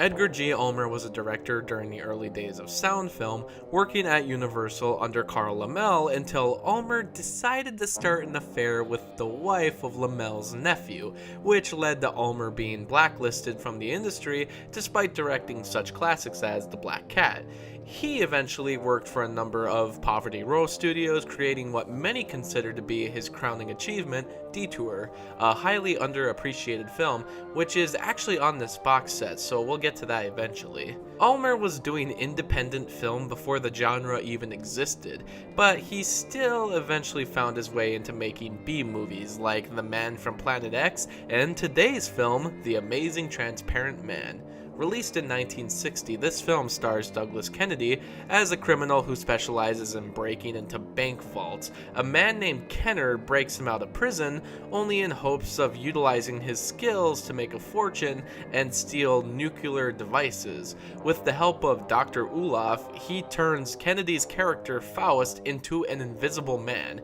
Edgar G. Ulmer was a director during the early days of sound film, working at Universal under Carl Laemmle until Ulmer decided to start an affair with the wife of Laemmle's nephew, which led to Ulmer being blacklisted from the industry despite directing such classics as The Black Cat. He eventually worked for a number of Poverty Row studios, creating what many consider to be his crowning achievement, Detour, a highly underappreciated film, which is actually on this box set, so we'll get to that eventually. Ulmer was doing independent film before the genre even existed, but he still eventually found his way into making B-movies like The Man from Planet X and today's film, The Amazing Transparent Man. Released in 1960, this film stars Douglas Kennedy as a criminal who specializes in breaking into bank vaults. A man named Kenner breaks him out of prison, only in hopes of utilizing his skills to make a fortune and steal nuclear devices. With the help of Dr. Olaf, he turns Kennedy's character Faust into an invisible man.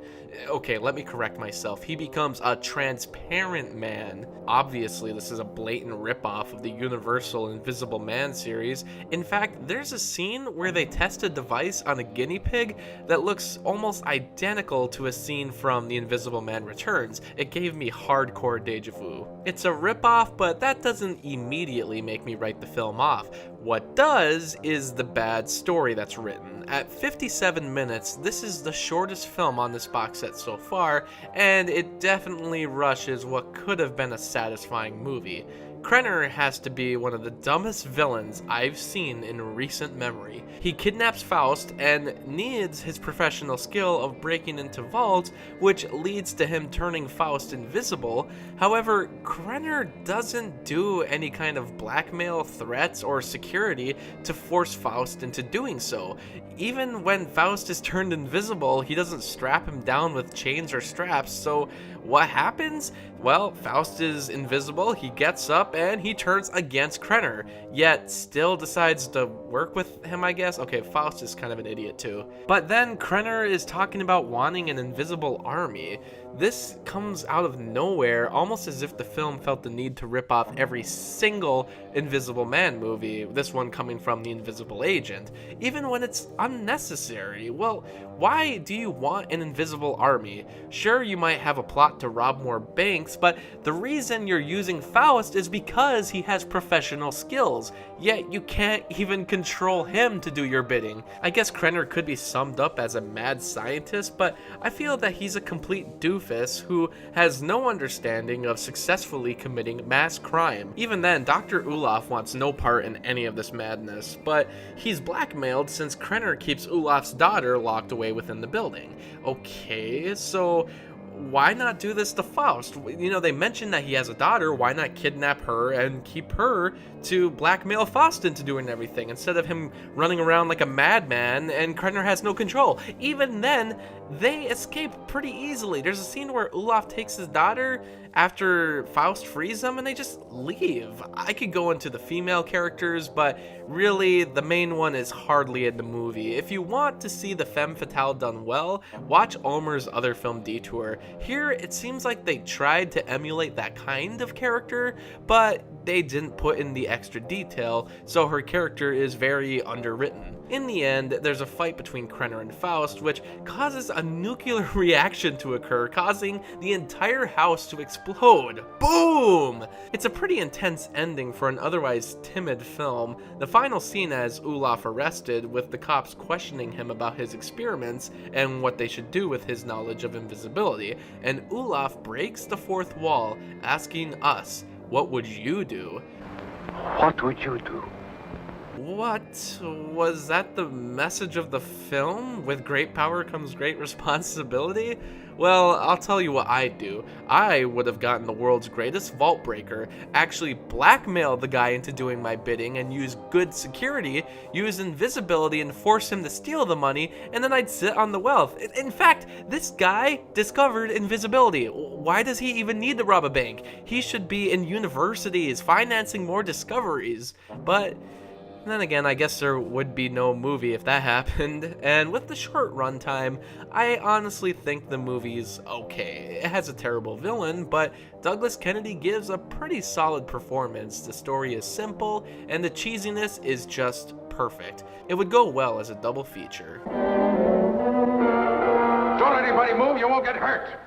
Okay, let me correct myself. He becomes a transparent man. Obviously, this is a blatant ripoff of the Universal Invisible Man series. In fact, there's a scene where they test a device on a guinea pig that looks almost identical to a scene from The Invisible Man Returns. It gave me hardcore deja vu. It's a ripoff, but that doesn't immediately make me write the film off. What does is the bad story that's written. At 57 minutes, this is the shortest film on this box set so far, and it definitely rushes what could have been a satisfying movie. Krenner has to be one of the dumbest villains I've seen in recent memory. He kidnaps Faust and needs his professional skill of breaking into vaults, which leads to him turning Faust invisible. However, Krenner doesn't do any kind of blackmail, threats, or security to force Faust into doing so. Even when Faust is turned invisible, he doesn't strap him down with chains or straps, so what happens? Well, Faust is invisible, he gets up, and he turns against Krenner, yet still decides to work with him, I guess. Okay, Faust is kind of an idiot too. But then Krenner is talking about wanting an invisible army. This comes out of nowhere, almost as if the film felt the need to rip off every single Invisible Man movie, this one coming from The Invisible Agent, even when it's unnecessary. Well, why do you want an invisible army? Sure, you might have a plot to rob more banks, but the reason you're using Faust is because he has professional skills, yet you can't even control him to do your bidding. I guess Krenner could be summed up as a mad scientist, but I feel that he's a complete doofus who has no understanding of successfully committing mass crime. Even then, Dr. Olaf wants no part in any of this madness, but he's blackmailed since Krenner keeps Olaf's daughter locked away within the building. Okay, so why not do this to Faust? You know, they mentioned that he has a daughter. Why not kidnap her and keep her to blackmail Faust into doing everything instead of him running around like a madman and Krenner has no control? Even then, they escape pretty easily. There's a scene where Olaf takes his daughter after Faust frees them and they just leave. I could go into the female characters, but really the main one is hardly in the movie. If you want to see the femme fatale done well, watch Ulmer's other film Detour. Here it seems like they tried to emulate that kind of character, but they didn't put in the extra detail, so her character is very underwritten. In the end, there's a fight between Krenner and Faust, which causes a nuclear reaction to occur, causing the entire house to explode. Boom! It's a pretty intense ending for an otherwise timid film. The final scene has Olaf arrested, with the cops questioning him about his experiments and what they should do with his knowledge of invisibility, and Olaf breaks the fourth wall, asking us, what would you do? What would you do? What? Was that the message of the film? With great power comes great responsibility? Well, I'll tell you what I'd do. I would have gotten the world's greatest vault breaker, actually blackmail the guy into doing my bidding and use good security, use invisibility and force him to steal the money, and then I'd sit on the wealth. In fact, this guy discovered invisibility. Why does he even need to rob a bank? He should be in universities, financing more discoveries. But And then again, I guess there would be no movie if that happened, and with the short runtime, I honestly think the movie's okay. It has a terrible villain, but Douglas Kennedy gives a pretty solid performance. The story is simple, and the cheesiness is just perfect. It would go well as a double feature. Don't anybody move, you won't get hurt.